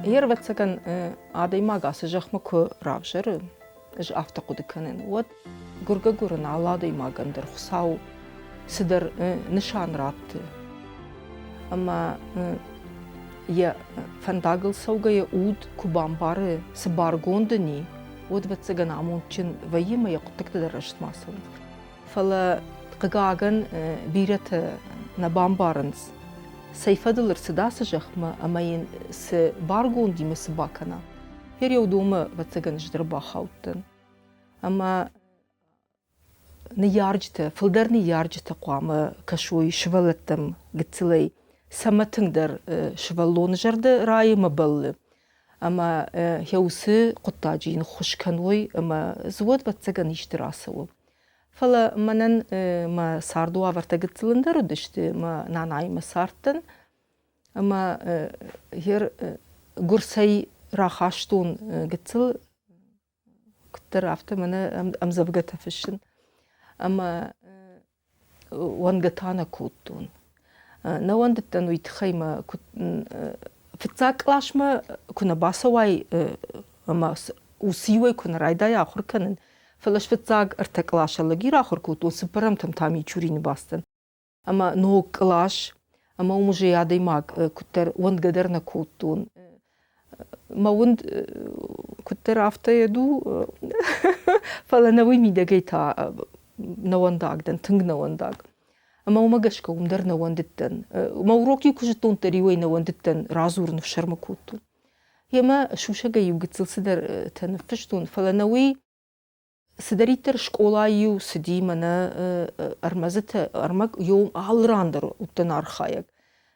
Երվեցական ադեյմագասը ժախմակը ռավժերը ավտակուդիքանեն ոտ գուրգագուրն ալադեյմագան դեր խսау սդեր նշան ռատը ama ya fandagıl savgaya ud kubambare sbargondani od vetsegan amunçin vayima yaqtıkta darıştmasın fala qagagan birete na bambarans sayfadılır sidası jahma amayin se bargondi mes bakana her yoduma vetsegan jdraba hauttan ama ne yarjte filderni yarjte qama kaşoy şvalattam gitsilay سمتندر شوالون جرد رای مبل اما هیوسی قطعین خوش کنوی اما زود بتسگن اشتراسو فلا منن ما ساردو آورتگت سلندر دشتی ما نانای مسارتن اما هر گرسی راخاشتون گتسل کتر افته من امزبگت فشن اما وانگتانا کودتون نواندتن ويتخيمة فتاكلاشما كنا باسواي اما وسيوي كنا رايدايا اخر كنن فلاش فتاك ارتكلاش لغير اخر كوتو سبرمتم تامي چورين باستن اما نو كلاش اما ومجي يادي ماك كتر وند قدرنا كوتون ما وند كتر افتا يدو فلا نوي ميداغيتا نوانداك دن تنگ نوانداك اما وما قشكا ومدرنا واندتن موروكي كوجتون تريوي نواندتن رازورن في شرمكوتون يما شوشا قايو قتل سدر تنفشتون فلنوي سدريتر شكولايو سدي منا ارمزت ارمك يوم راندر وتن ارخايق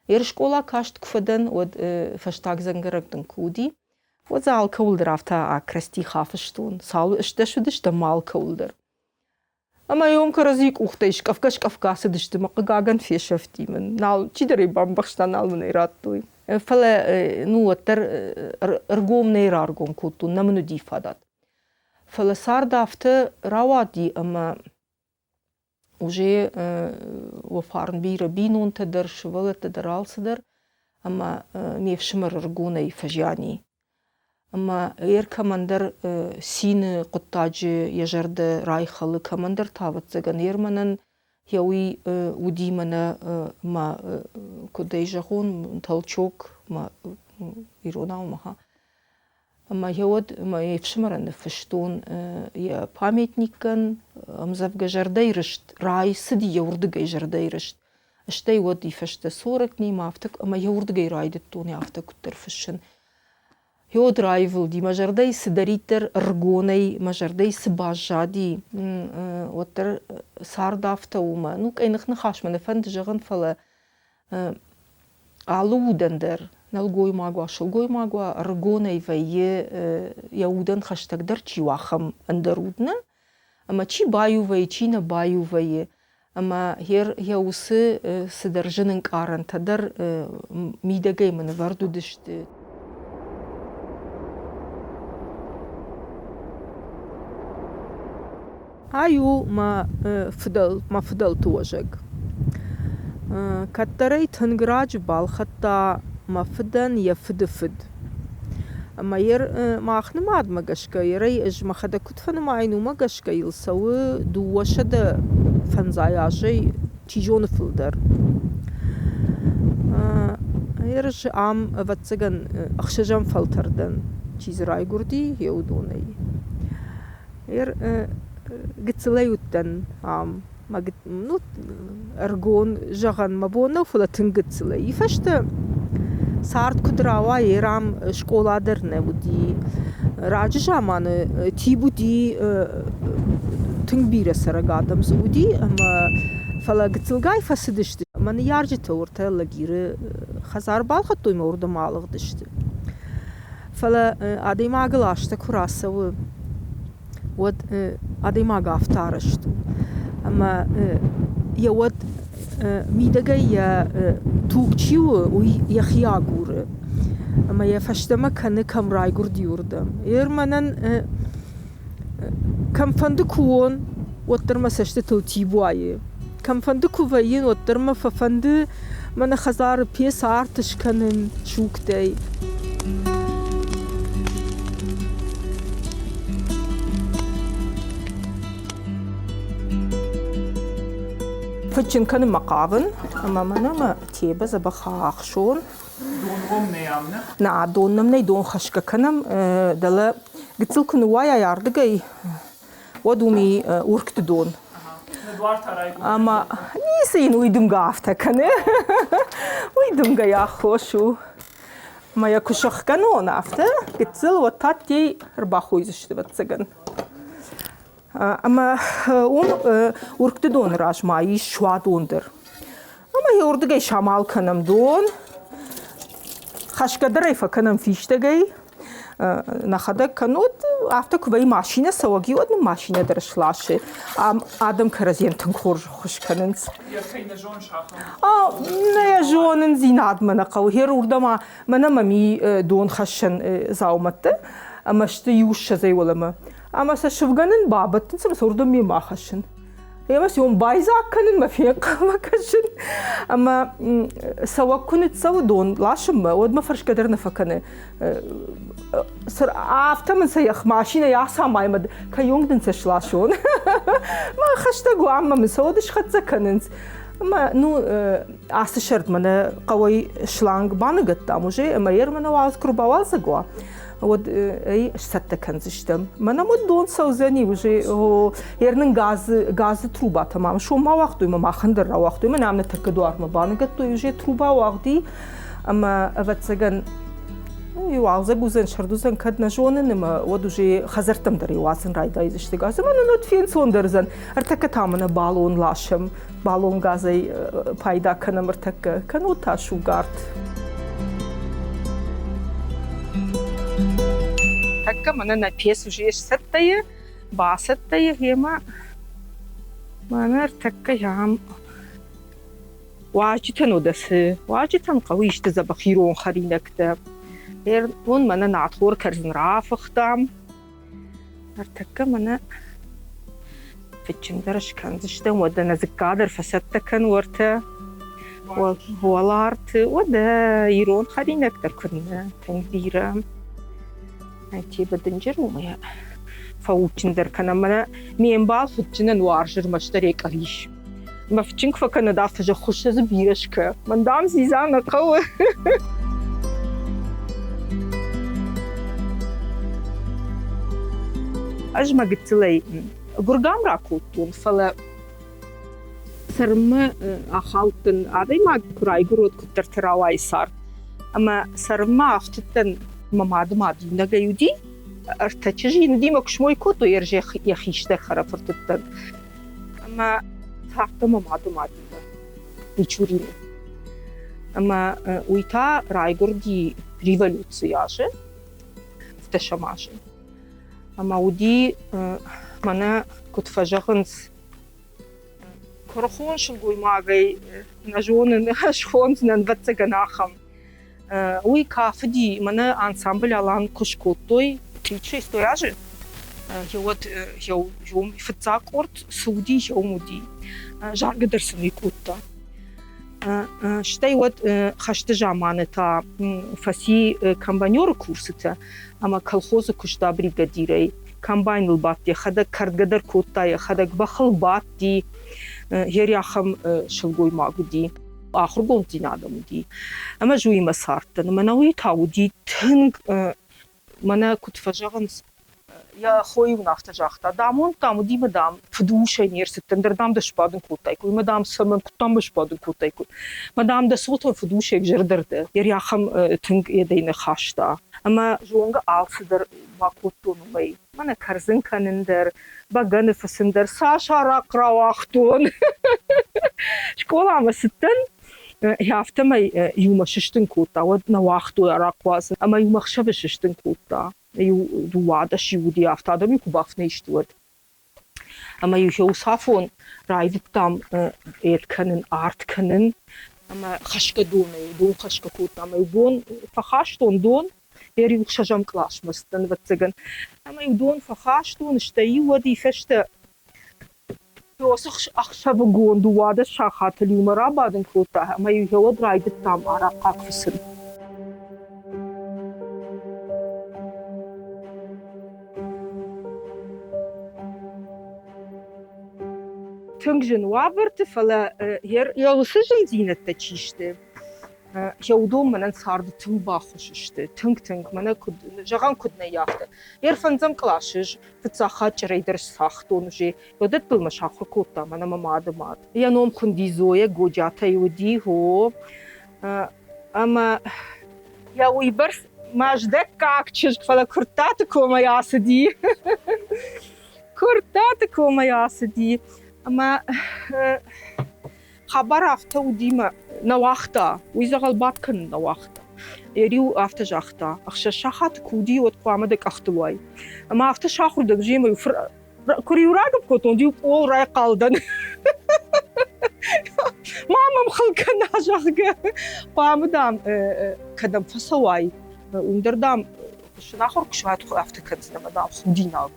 ير شكولا كاشت كفدن ود فشتاق زنگرقدن كودي وزال كولدر افتا اكرستي خافشتون سالو اشتشو دشتا مال كولدر اما يوم كرزيك اختيش كفكاس دشت مقاغن في شفتي من نال تشدري بامبخشتان نال من يراتوي فلا نو تر ارغوم نير ارغوم كوتو نمنو دي فادات فلا صار دافت روادي اما уже وفارن بير بينون تدر شوال تدرال صدر اما ميفشمر ارغوني فجاني اما اير كماندر سين قطاج يجرد رايخل كماندر تاوت زغن يرمنن يوي ودي منا ما كديجهون تلچوك ما يروناو مها اما يود ما يفشمرن فشتون يا памятникن امزف جرديرشت راي سدي يورد جرديرشت اشتي ودي فشت صورك ني مافتك اما يورد رايدتون يافتك ترفشن يود رايفل دي مجردي سدريتر ارغوني مجردي سباجادي وتر صار دافتا وما نوك اينخ نخاش من فند جغن فلا алудендер نلغوي ماغوا شلغوي ماغوا ارغوني في يودن خشتك در چي واخم اندرودنا اما چي بايو في چي نه بايو في اما هير يوس سدرجنن قارن تدر ميدگي من وردو دشت هايو ما فضلت وجهك كتري تنجراج بالخطا ما فدن يفد اما ير ما اخنا ما عاد ما قشكا يري اج ما خدا كنت فن ما عينو ما قشكا يلسو دو وشد فنزاياجي تيجون فلدر يرج عام واتسغن اخشجان فلتردن چيز راي گردي يودوني ير قتليوتن عام ما قت نوت ارغون جغن ما بونا فلا تنقتلي فشت صارت كدراوا يرام شكولا درنا ودي راججا مان تيبودي تنبيره سرغادم زودي اما فلا قتلغاي فسدشت من يارجي تورتا لغير خزار بال خطوي مورد مالغ دشت فلا ادي ما غلاشتا كراسو ود ادي ما غافتارشتو اما يود ميدغي توقچيو ويخياغور اما يفشتما كن كم رايغور ديوردم يرمنن كم فندكون وترما سشت توتيبواي كم فندكو وين وترما ففند من خزار بيس ارتش كنن شوكتي فتشن كان مقابن أما منا ما تيبا زبا خاخشون دونهم نيامنا نا دونم ني دون خشكا كنم دلا قلت لكم وايا ياردقي ودومي وركت دون ندوار تراي أما نيسين ويدم قافتا كنه ويدم قيا خوشو ما يكشخ كانون عفته قلت له وتاتي ربع خويزش تبتسجن أما وركت دون راش ماي شوا دوندر أما هي وردقي شمال كنم دون خشكا دريفة كنم فيشتقي ناخده كنود عفته كوباي ماشينة سواقي ودن ماشينة درش لاشه آدم كرزين تنخور خوش كننز يخين جون شاخم نه جونن زیناد منقو هر وردما منا ممی دون خشن زاومته اما شت یوش زي ولا ما اما سشفغنن بابتن سبس وردم ما خشن يا بس يوم بايزا كنن ما في قما كشن اما سوا كنت سوا دون لاشم ود ما فرش قدرنا فكنه سر عفته من سيخ ماشينه ياسا ماي مد كيونغ دن سشلاشون ما خشتقو عم من سودش خت كننز ما نو عسشرت من قوي شلانج بانقت أموجي أما ير من واذكر بوالزقوا ود أي ستة كنزشتم من مود دون سوزني وجي هو يرنن غاز تروبا تمام شو ما وقته ما خندر وقته من عم نتكدوار ما بانقت تو يجي تروبا وقتي أما أبتسجن يوالزق وزن شردوزن كدنا جونن أما ودوجي خزرتم دري واسن رايدا يزشتي غاز ما نوت فين صندرزن ارتكت عمنا بالون لاشم بالون غازي بايدا كنا مرتك كانوا تاشو غارت هكا مننا بيس وجيش ستة باستة هي ما نرتك يام واجتن ودس واجتن قويش تزبخيرون خرينك ده ون منا نعطور كرزن رافخ دام نرتك منا فتشندرش كان زشتم ودنا زكادر فستة كان ورته والارت ودا يرون خلين أكتر كنا تنبيرة هاي بدنجر وما فوتشندر كنا منا مينبال فتشنا نوارجر مشتري قريش ما فتشنك فكنا دافع خوش زبيرشك من دام زيزان قوة أجمع قلت لي قرقام راكوتون فلا سرما أخالتن هذا ما كراي قرود كتر تراواي صار أما سرما أفتتن ما دينا جيودي ارتجي ندي ما كشموي كوتو يرجع يخيش دخرة فرتتن أما تحت ما دينا يشورين أما ويتا راي قردي ريفولوسياجة فتشماجة أما ودي منا كنت فجأنس كرخون شلقوي معي نجون نشخون ننفتح جناخم وي كافدي منا أنسامبل على كشكوتوي تيجي استوراجي يود يوم فتزاكورت سودي يومودي جار قدر سني كوتا شتى ود خشت جامانتا فسي كامبانيور كورسته أما كالخوز كشتا بريغاديري كامباين الباتي خدا كرد قدر كوتا خدا بخل باتي هيري أخم شلقوي معقودي آخر قلتي نادمودي أما جوي مسارتن مناوي تاودي تنق منا كنت فجأنس يا خوي ونافتجاختا دامون تامودي مدام فدوشة نيرستن دردام دشبادن كوتايكو مدام سمن كتام بشبادن كوتايكو مدام دسوتون فدوشة جردرده يري أخم تنق يدين خاشتا أما جوانغ آلسدر باكوتون وي منا كرزن كنندر باغن فسندر ساشا راق رواختون شكولا أما ستن هافتا ما يوم ششتن كوتا ودنا واختو راقواز أما يوم خشب ششتن كوتا يو دوادة شيودي هافتا دم يكو بافنيشتود أما يو صافون رايد تام إيد كنن آرت كنن أما خشك دون خشك كوتا أما يدون فخاشتون دون يري وخشجم كلاش مستن بتسجن أما يدون فخاشتون اشتي ودي فشت يوسخ أخشب جون دوادة شاخات اليوم رابعدن كوتا أما يهود رايد تام عراقك فسن تنجن وابرت فلا هير يغسجن زينة تشيشته يودوم من صارد تنبا خوششته تنك من كد جغان كد نيافته يرفن زم كلاشج فتساخات ريدر ساختون جي يودت بالمشاخر كوتا من ما ماد يا نوم كندي زويا جوجاتا يودي هو اما يا ويبرس ما جدك كاكتشج فلا كرتاتكم يا سدي كرتاتكم يا سدي اما خبر افته وديما نواختا ويزا غلبات كن نواختا يريو افته جاختا اخشا شاخات كودي وتقامدك اختواي اما افته شاخر دجيما يفر كوريو راغب كوتون ديو او راي قالدن ماما مخلقنا جاخ قامدام كدم فسواي وندردام شناخر كشوات افته كنزنا مدام خودينا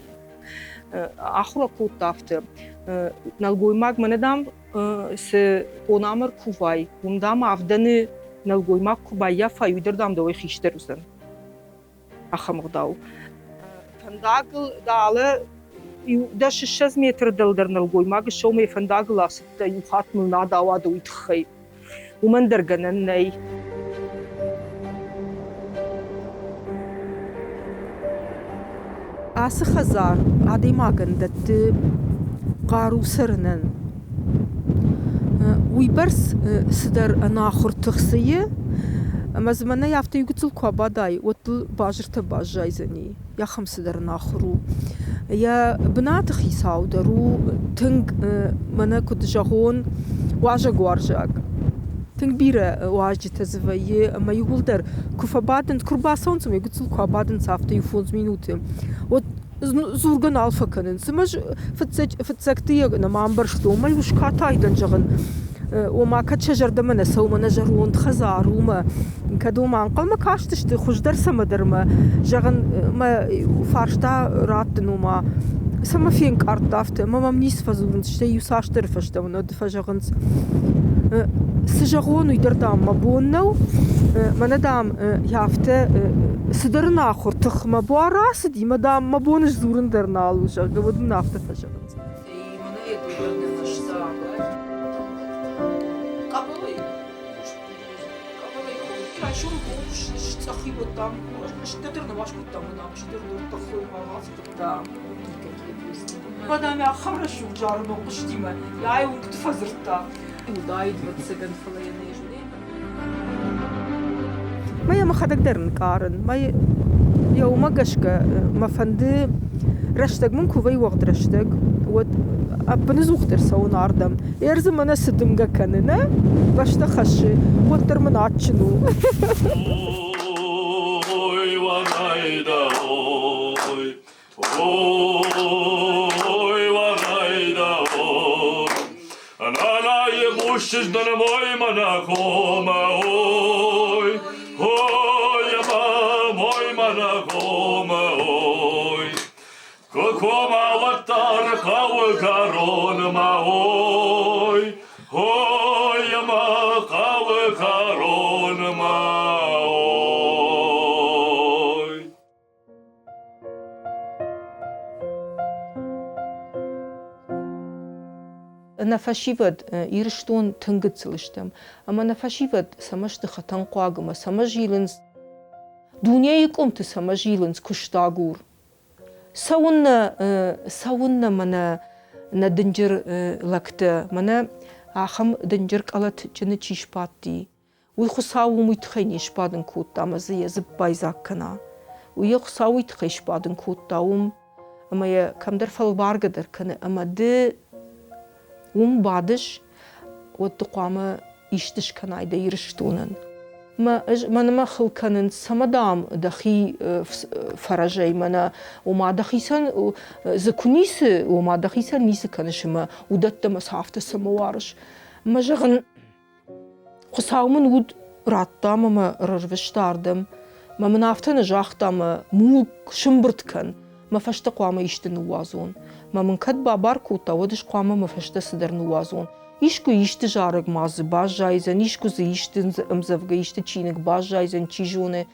اخر كوت افته نالغويماغ مندام س اونامر كوفاي وندام افدني نالغويماغ كوبايا فايدردام دوي خيشترزن اخمغداو فنداغل داله داش 6 متر دلدر نالغويماغ شومي فنداغل استا يفات ملنا داوا دوي تخي ومندرغنني آس خزار عادي ماغن دت قارو سرنن ويبرس سدر أنا آخر تخصية أما زمانا يافتا يقتل كواباداي وتل باجرت باجايزني يا خمس در ناخرو يا بنات خيساو درو تنگ منا كنت جاهون واجاق وارجاق تنگ بيرا واجي تزفاية أما يقول در كوفا بادن كرباسون سمي قتل كوابادن سافتا يفونز مينوتي زورغن ألفا كنن سمج فتسكتية نمان برشتو ما يوشكاتا يدن جغن وما كد شجر دمنا سو ما نجرون خزار وما كدو ما انقل ما كاشتشت خوش درس ما درما جغن ما فارشتا راتن وما سما فين كارت دافت ما منيس فزورن شتي يساش درفشتا ونود فجغنز سجغون ويدردام ما بونو ما ندام يافته سدرنا آخر تخ ما بوا راس دي ما دام ما بونش زورن درنالو جغ ودم نافته فجغنز شو تخي قدام تقدر نواش قدام ونام شدر تخوي ما قدام مادام يا خمر شو جار نوقش ديما يا وقت فزرتا ودايد بتسجن فلينيش ما يا ما خدك درن كارن ما يوم ما قشك ما فند رشتك من كوفي وقت رشتك بنزوخ درسون عردم يرزم أنا سدمجا كننا باش تخش وتر من عتشنو أوي ونايدا أوي أوي ونايدا أوي أنا لا يموشش دنا موي مناكوم أوي أوي ما موي مناكوم أوي كوكوما وطار قوي كارون ما هوي هوي ما قوي كارون ما هوي نفشيفد يرشتون تنقتلشتم أما نفشيفد سمشت ختن قاقما سمجيلنز دنيا يقوم تسمجيلنز كشتاغور سونا منا ندنجر لكتا منا آخم دنجر قلت جنة چيش باتي ويخصاو ميتخيني شبادن كوتا مزي زب بايزاك كنا ويخصاو يتخي شبادن كوتا أما يا كم در فالبارغدر كنا أما دي بعدش ودقوامة يشتش كنا يدا يرشتونن ما خلقنن سمدام دخي فرجي منا وما دخيسن زكونيس وما دخيسن نيس كنشما ودت مسافة السموارش ما جغن قصاو من ود راتام ما رجوشتاردم ما منافتن جاختام مو شمبرت كن ما فشت قوامة يشتن نوازون ما من كتبا باركوتا ودش قوامة ما فشت صدر نوازون Ишку ишти жарыг мазы баш жайзен, ишку зы ишти мзавга ишти чиник баш жайзен чижуне.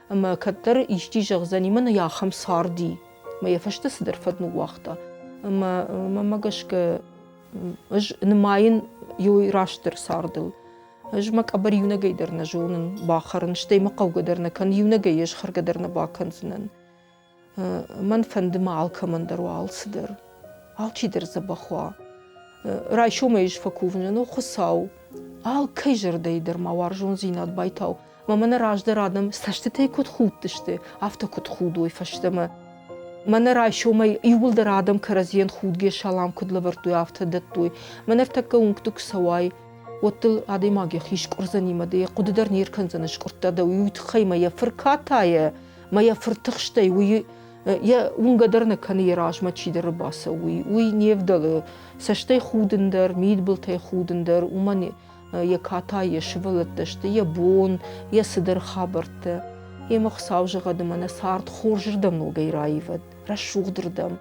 Ама каттар ишти жагзан имана яхам сарди. Ма яфашта сидер фадну вахта. Ама магашка أج نماين يوي راشتر ساردل أج مكبر يونا قيدرنا جونن باخرن شتي مقاو قدرنا كان يونا قيش خر قدرنا باكن زنن من فند معال كمندر وعال صدر عال چي در زبخوا راي شو ما يج فكوفنجنو خساو عال كيجر دي در موار جون زينات بايتاو ما من راج در آدم سشتتي كود خود تشتي افتا كود خودوي فشتما من راي شو ما يول در آدم كرزين خود جي شالام كود لبرتوي افتا دتوي من افتكا ونكتوك سواي وطل عادي ماجي خيش كورزاني مدي قدر نير كنزنش كورتا دا ويتخي ما يفركاتا ما يفرتخشتي وي يا ونقدرنا كان يراج ما تشي در باسا وي نيفدل سشتي خودندر ميدبلتي خودندر ومن يكاتا يشفلت دشتي يبون يسدر خابرت يمخساوج غدمنا صارت خورجر دم نو غيرايفد رشوغدر دم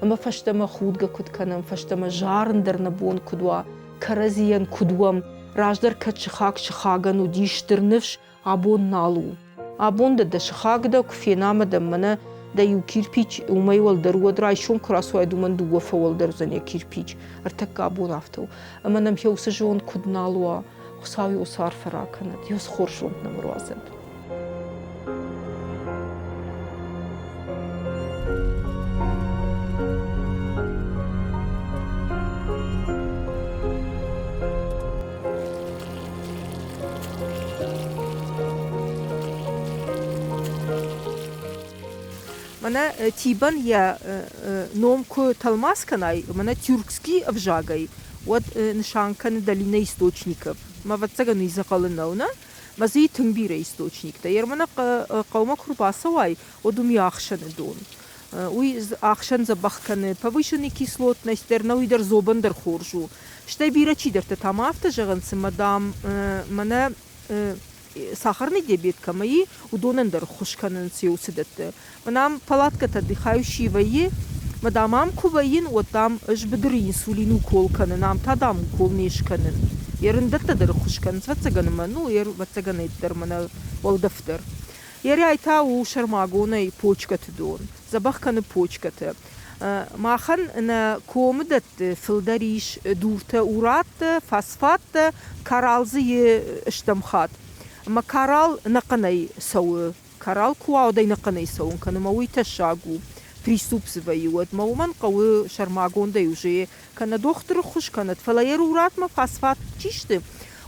اما فشتما خودگا كد كنم فشتما جارندر نبون كدوا كرزيان كدوام راجدر كتشخاك شخاغن وديشتر نفش عبون نالو عبون دا شخاغ دا كفينام دمنا دا يو كيربيج وماي والدر ودراي شون كراسو ايدو من دو وفا والدر زنيا كيربيج ارتك عبون افتو اما نم هيو سجون كد نالوا خساوي وصار فراكنت يوس خورشون نمروازن Мене тібан є номку талмасканай, мене тюркський авжагай. От нишанка недаліна істочників. Ма вот цега не закалинауна, ма зі тингбіре істочник. Та єр мене каума курбасавай, одум яхшан дон. Уй ахшан забахканы, повышенный кислотность, дер уйдер зобан дер хоржу. Штай бира чидер те там авто жаганцы, мадам мене сахарный диабет камаи удонендер хушканын сеусидетте. Манам палатката дыхающие ваи, мадамам куваин вот там аж бедр инсулин уколканы, нам тадам укол нешканын. Ерындетте дер хушканын, вацаганыма, ну ер вацаганеттер мана волдафтер. Ери айта у шармагоной почкаты дон, забахканы почкаты. Махан на комдет филдариш дурте урат, фосфат, каралзы штамхат. ما كارال نقني سو كارال كواودي نقني سو كان موي تشاغو بريستوب سويود ما من قوي شرماغون دي وجي كان دكتور خوش كانت فلاير ورات ما فاسفات تشت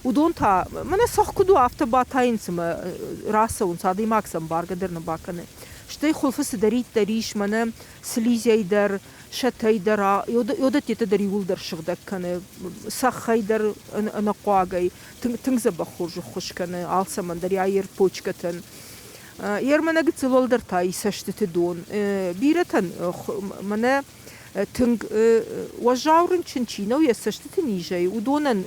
ودون تا من صح كدو افت باتاين سما راسه ونصادي ماكسم بارغدر نباكنه شتي خلفس دريت دريش من سليزي در شتاي در يودت يتدري ولدر شغدك كان سخاي در نقواغي تنزب خورج خوش كان алса من در ياير بوچكتن يرمنا قلت ولدر تاي سشتت دون بيرتن من تنگ وجاورن چنچینو یا سشتت نیجای ودونن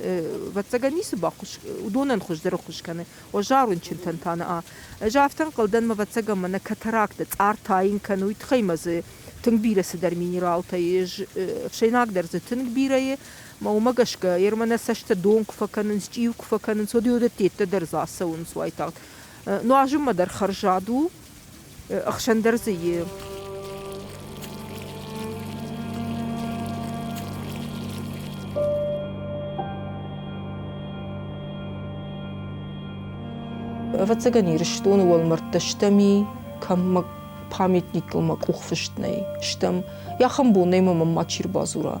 واتساگانیس باخوش ودونن خوش در خوش کنه وجاورن چنتن تانا جافتن قلدن ما واتساگا من کاتاراکت ارتاین کنو یتخیمز تنگ بیرس در مینرال تایج شیناک در تنگ بیره ما ومگشکا یرمنا سشت دونک فکنن چیوک فکنن سودیو دتیت در زاسون سوایتاق نواجم ما در خرجادو اخشن در زی واتساگانی رشتون والمرتشتمی کم پامیتنیک ما کوخفشتنی شتم یا خم بونی ما ماچیر بازورا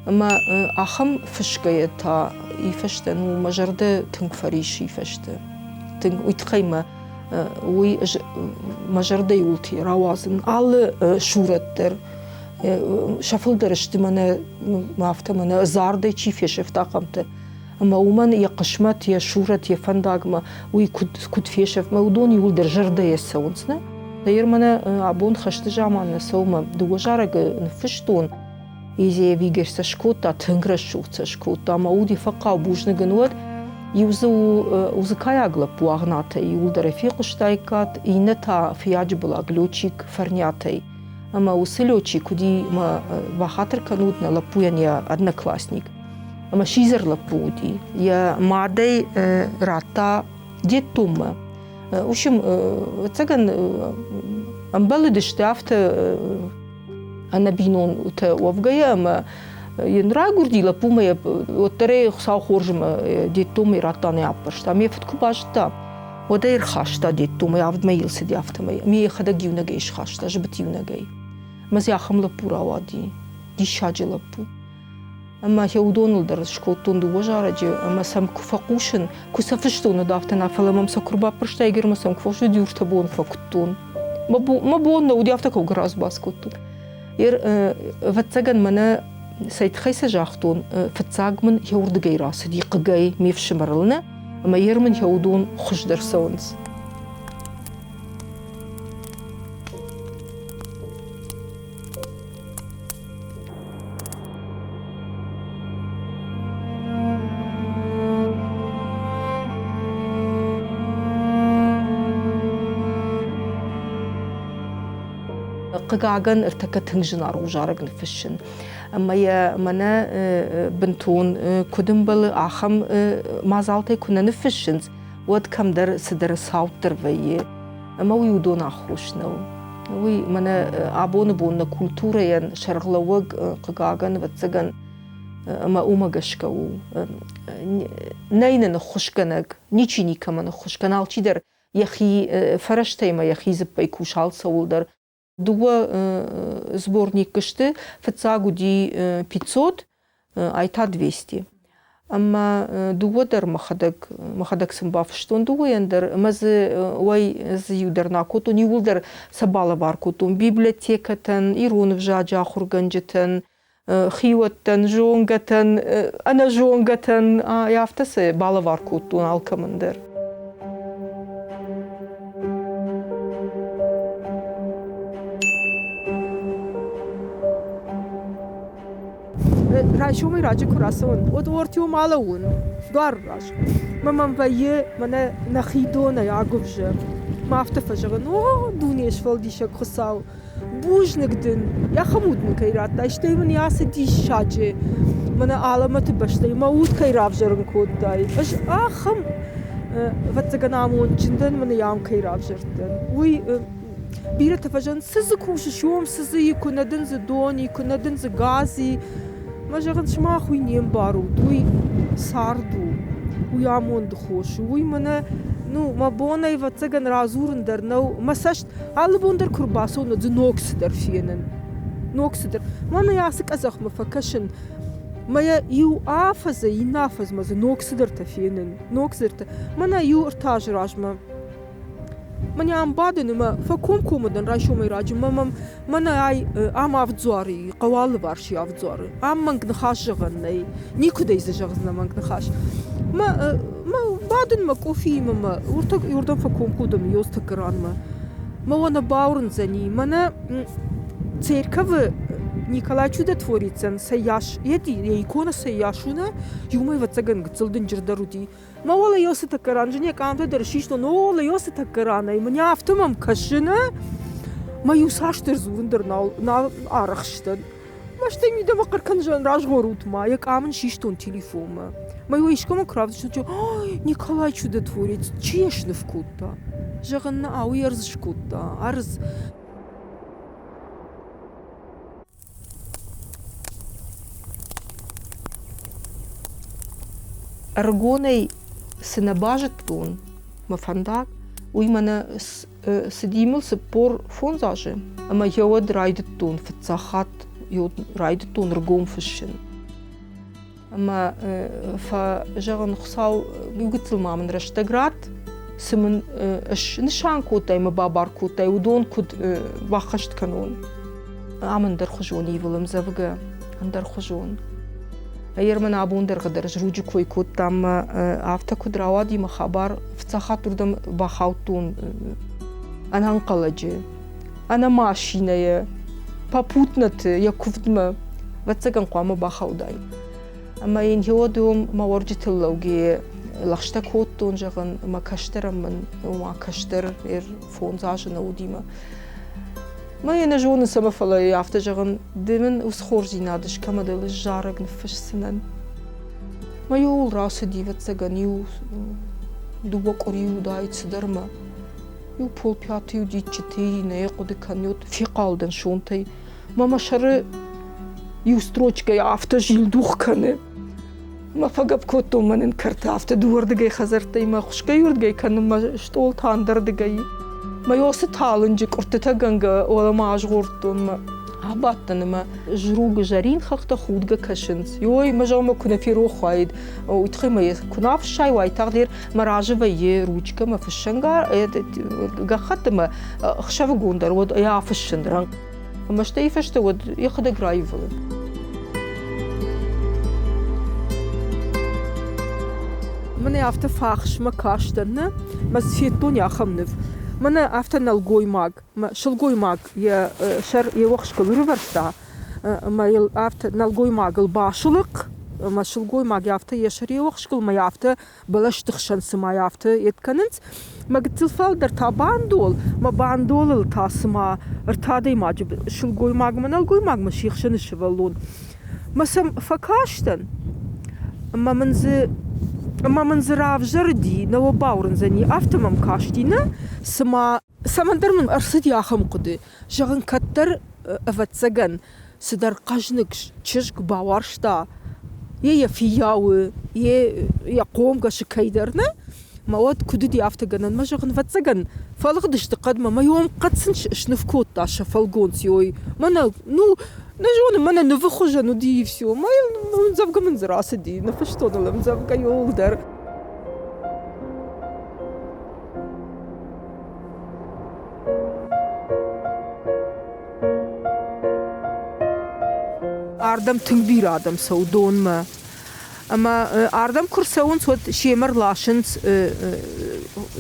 اما آخم فشکه تا ایفشتن و مجرده تنگ فریشی فشته تنگ ویتخیمه وی مجرده یولتی روازن آل شورت در شفل درشتی منه مافته منه زارده چی فیش افتاقمته اما ومن يا قشمت يا شورت يا فندق ما وي كود فيشف ما ودون يقول درجرده يسونسنا داير منا عبون خشت جامعنا سوما دو جارق نفشتون يزي فيجرس شكوتا تنغرش شوت شكوتا ما ودي فقا بوجنا جنود يوزو وزكايا اغلب بواغناتا يقول درفيق شتايكات ينتا في عجبلا глючик فرنياتي اما وسلوچي كودي ما بخاطر كانودنا لپوين يا одноклассник اما شيزر لپودي يا مادي راتا ديتوم وشم تسجن امبلدش تافت انا بينون وفقيا اما Янрай гурдила пумая оттере хсау хоржма деттуме ратане аппашта ми фтку башта одер хашта деттуме авдмаил сиди автаме ми хада гюнагеш хашта жбтюнагей маз яхамла пуравади дишаджла пу اما يودون الدرس شكوتون دو وجارج اما سم كفقوشن كسفشتون دافتنا فلمم سكربا برشتايجر مسم كفوش ديورتبون فكتون ما بون ودي افتكو غراس باسكوتون ير فتسجن منا سيد خيس جاختون فتساج من يورد جيرا صديق جاي ميفش مرلنا اما يرمن يودون خوش درسونز قاعن ارتكت هنجنار وجارق نفشن اما يا منا بنتون كدنبل اخم ما زالتي كنا نفشنز ود كم در سدر ساوتر ويه اما ويودون اخوشنو وي منا ابون بون كولتورا ين شرغلوغ قاعن وتسغن اما اومغشكو نين نخشكنك نيچيني كمان نخشكنال چيدر يخي فرشتي ما يخي زبي كوشال سولدر Дуа сборник кышты фцагу ди 500 айта 200 ама дуа дар махадак сымбаф штон дуа яндер мазы ой з юдерна котун юлдер сабала бар котун библиотекатан ирунов жажа хурганжетан хиуаттан жонгатан ана жонгатан яфтасы бала бар котун алкамындер راشومی راجع کراسون و دورتیو مالون دار راج من بایه من نخیدون یا گوشه ما افتفجرن و دونیش فلدیش خساو بوج نقدن یا خمود مکیرات داشته من یاس دیش شاجه من علامت بشته موت کیراف جرن کود دای اش آخم واتسگنامون جندن من یام کیراف جردن وی بیره تفجرن سز کوششوم سز یکندن ز دونی یکندن ز گازی ما جغد شما خوي نيم بارود وي ساردو وي عمون دخوش وي منا نو ما بونا يفتسجن رازورن درنو ما سشت على بوندر كرباسو ندز نوكس در فينن نوكس در ما أنا ياسك أزخ مفكشن ما يو آفز ينافز ما ز نوكس در تفينن نوكس در ما أنا يو ارتاج راجما من يام بعدين ما فكم كومدن رايشو ما يراجم ما أنا أي أفضاري قوال بارشي أفضاري منك نخاش غني نيكو دايز جغزنا منك نخاش ما بعدين ما كوفي ما يوردن فكم كودم يوستكران ما وانا باورن زني ما أنا церковь Николай Чудотворицын саяш еди икона саяшуна юмай вацаган гцылдын жырдаруди мавала ёсы такаран жне камда дершишно нола ёсы такарана и меня автомам кашына маю саштер зундернал на арахштан маште ми дама каркан жан ражгорут ма як амн шиштон телефома маю ишкома кравдышно чо Николай Чудотворец чешны вкутта жаганна ауерз шкутта арз Аргоней синабажет тон, мафандак, уймана сидимел се пор фонзаже, ама йод райдет тон, фцахат йод райдет тон ргом фишен. Ама фа жаган хсау югитл мамен рештеград, симен аш нишан котай ма бабар котай удон куд бахашт канон. Амен дар хожон ивелем завга, дар хожон. يرمن أبون در قدر جروج کوی کود تام آفتا کود روادی مخابر فتحات ردم بخاوتون أنا انقلجه أنا ماشينه پاپوتنت یا کودم واتسگن قام بخاودای اما این هودم ما ورجت اللوجي لخشتا کودتون جگن ما کشترم من ما کشتر فونزاج نودیما ما ينجون سما فلا يافت جغن دمن وسخورجي نادش كما دل الجارق نفش سنن ما يول راس ديفت سجن يو دوبك أريو دايت صدرما يو بول بياتي ودي تشتي نيقود كانيوت في قالدن شونتي ما مشر يو سтрочка يافتا جيل دوخكنه ما فقب كوتو منن كرت افتا دور دغي خزرتي ما خشكا يوردغي كن ما شتول تاندر دغي ما يوس تالنج قرتتا غنغا ولا ما اشغورتون ما هبطن ما جروق جارين خخت خودغا كشنس يوي ما جاو ما كنا في روح وايد ويتخي ما كنا في الشاي وايد تقدير مراجع ويا روجكا ما في الشنغار غخت ما خشاف غوندر ود يا في الشندران ما شتيفشت ود ياخد غرايفل من يافت فاخش ما كاشتن ما سفيتون يا خمنف من يافت نلقوي ماغ ما شلقوي ماغ يا شر يوخش كبرفرتا ما يافت نلقوي ماغ الباشلق ما شلقوي ماغ يافت يشر يوخش كل ما يافت بلاش تخشن سما يافت يتكننت ما قتلفال در تابان دول ما باندول التاسما ارتادي ماجب شلقوي ماغ ما نلقوي ماغ ما شيخشن الشبلون ما سم فكاشتن اما من زراف جردي نو باورن زني افتمم كاشتينا سما سمندر من ارصد يا خم قدي جغن كتر افتسغن سدر قجنك تشك باورشتا يا فياو يا قوم قش كيدرنا مواد كددي افتغن ما جغن فتسغن فالغدش تقدم ما يوم قدسنش شنفكوت تاش فالغونس يوي مانا نو نجون مانا نفخوجا ندي всё ما نزبق من زراسدي نفشتو دل مزبق يولدر اردم تنبير ادم سودون ما اما اردم كرسون سود شيمر لاشنس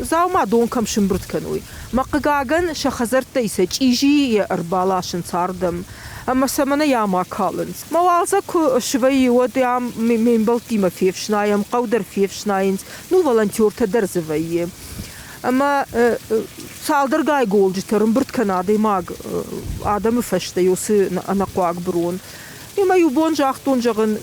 زاو ما دون كم شمبرت كنوي ما قاغن شخزرت يسج يجي اربالاشن صاردم اما سمنا يا ما كالنس ما والزك شوي ود يا من بلتي ما فيف شنايم قودر فيف شناينز نو فولنتير تدرز وي اما سالدر جاي جولج ترمبرت كنادي ماغ ادم فشت يوس انا قواق برون يما يبون جاختون جغن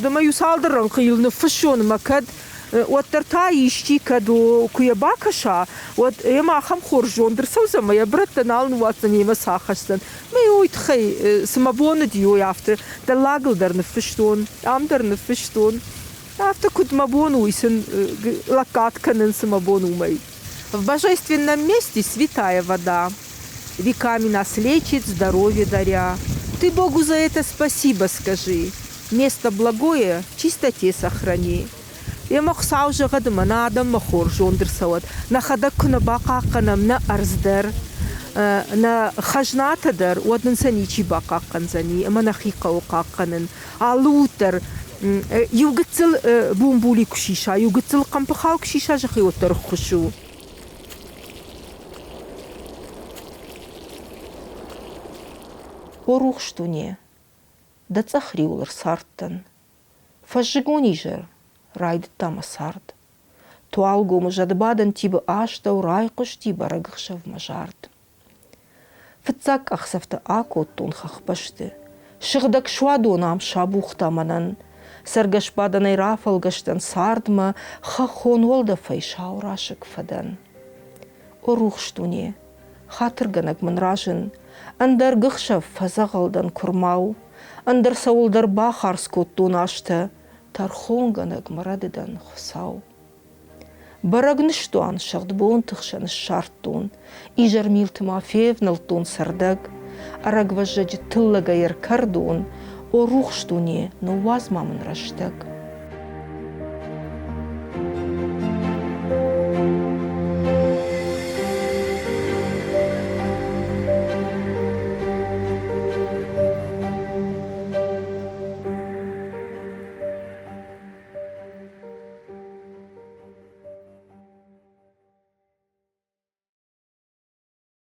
دما يسالدر رنقيل نفشون مكد وترتا يشتي كدو كويا باكشا وت يما خم خرجون درسو زما يبرت نال نواتني مساخستن ما يويتخي سما بون ديو يافت دلاغل در نفشتون ام در نفشتون يافت كنت ما بون ويسن лакат канен сама бон умей. В божественном месте святая вода, веками нас лечит, здоровье даря. Ты Богу за это спасибо скажи, место благое в чистоте сохрани. Я махсау же гадма на адам махор жондер сават, на хадак на бакаканам на арздер, на хажнатадар, однен саничи бакаканзани, ама на хикаукаканен, алутер, югцел бумбули кшиша, югцел кампахау кшиша жахиотер хушу. Орух штуне, да цахриулер сартен, фажигонижер, райд тама сард. Туалго мажадбадан тиба аштау райкуш тиба рагхшав мажард. Фцак ахсафта ако тон хахбаште, шигдак швадонам шабухта манан, саргашбаданай рафалгаштан сардма хахон волда файшау рашик фадан. Орух штуне, хатырганак манражен, Андар гыхшав фазағалдан күрмау, андар сауылдар бахар скоттун ашты, тархонганаг марадыдан хусау. Барагныштуан шагдбон тыхшан шарттун, ижар милтымафев налтун сардаг, арагважаджи тыллага яркардун, о рухштуне, но вазмамын раштаг.